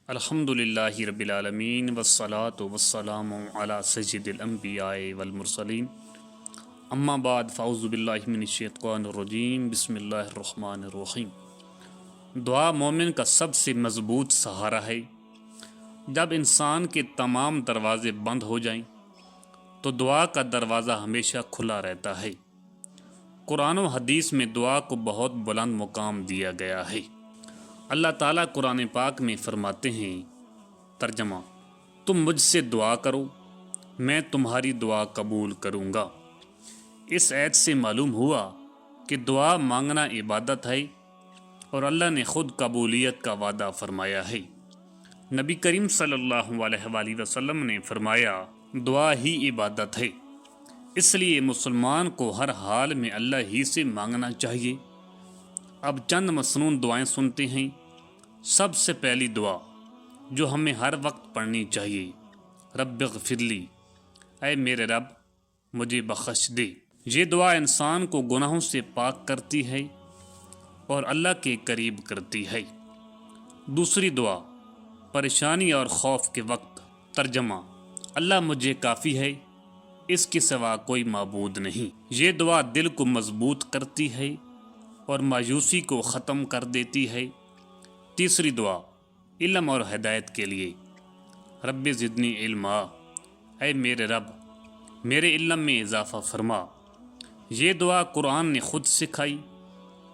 الحمدللہ رب العالمین والصلاة والسلام علی سید الانبیاء والمرسلین اما بعد فاعوذ باللہ من الشیطان الرجیم بسم اللہ الرحمن الرحیم۔ دعا مومن کا سب سے مضبوط سہارا ہے۔ جب انسان کے تمام دروازے بند ہو جائیں تو دعا کا دروازہ ہمیشہ کھلا رہتا ہے۔ قرآن و حدیث میں دعا کو بہت بلند مقام دیا گیا ہے۔ اللہ تعالیٰ قرآن پاک میں فرماتے ہیں، ترجمہ: تم مجھ سے دعا کرو، میں تمہاری دعا قبول کروں گا۔ اس آیت سے معلوم ہوا کہ دعا مانگنا عبادت ہے اور اللہ نے خود قبولیت کا وعدہ فرمایا ہے۔ نبی کریم صلی اللہ علیہ وآلہ وسلم نے فرمایا، دعا ہی عبادت ہے، اس لیے مسلمان کو ہر حال میں اللہ ہی سے مانگنا چاہیے۔ اب چند مسنون دعائیں سنتے ہیں۔ سب سے پہلی دعا جو ہمیں ہر وقت پڑھنی چاہیے، رب اغفر لی، اے میرے رب مجھے بخش دے۔ یہ دعا انسان کو گناہوں سے پاک کرتی ہے اور اللہ کے قریب کرتی ہے۔ دوسری دعا پریشانی اور خوف کے وقت، ترجمہ: اللہ مجھے کافی ہے، اس کے سوا کوئی معبود نہیں۔ یہ دعا دل کو مضبوط کرتی ہے اور مایوسی کو ختم کر دیتی ہے۔ تیسری دعا علم اور ہدایت کے لیے، رب زدنی علما، اے میرے رب میرے علم میں اضافہ فرما۔ یہ دعا قرآن نے خود سکھائی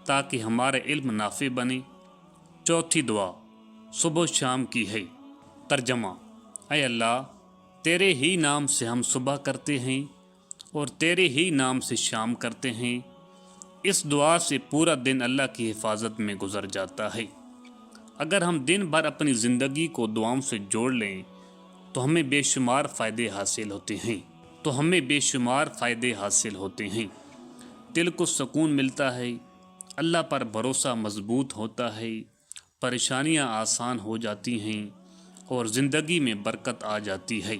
تاکہ ہمارا علم نافع بنے۔ چوتھی دعا صبح و شام کی ہے، ترجمہ: اے اللہ تیرے ہی نام سے ہم صبح کرتے ہیں اور تیرے ہی نام سے شام کرتے ہیں۔ اس دعا سے پورا دن اللہ کی حفاظت میں گزر جاتا ہے۔ اگر ہم دن بھر اپنی زندگی کو دعاؤں سے جوڑ لیں تو ہمیں بے شمار فائدے حاصل ہوتے ہیں۔ دل کو سکون ملتا ہے، اللہ پر بھروسہ مضبوط ہوتا ہے، پریشانیاں آسان ہو جاتی ہیں اور زندگی میں برکت آ جاتی ہے۔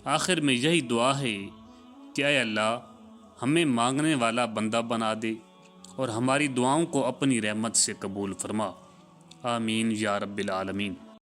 آخر میں یہی دعا ہے کہ اے اللہ ہمیں مانگنے والا بندہ بنا دے اور ہماری دعاؤں کو اپنی رحمت سے قبول فرما۔ آمین یا رب العالمین۔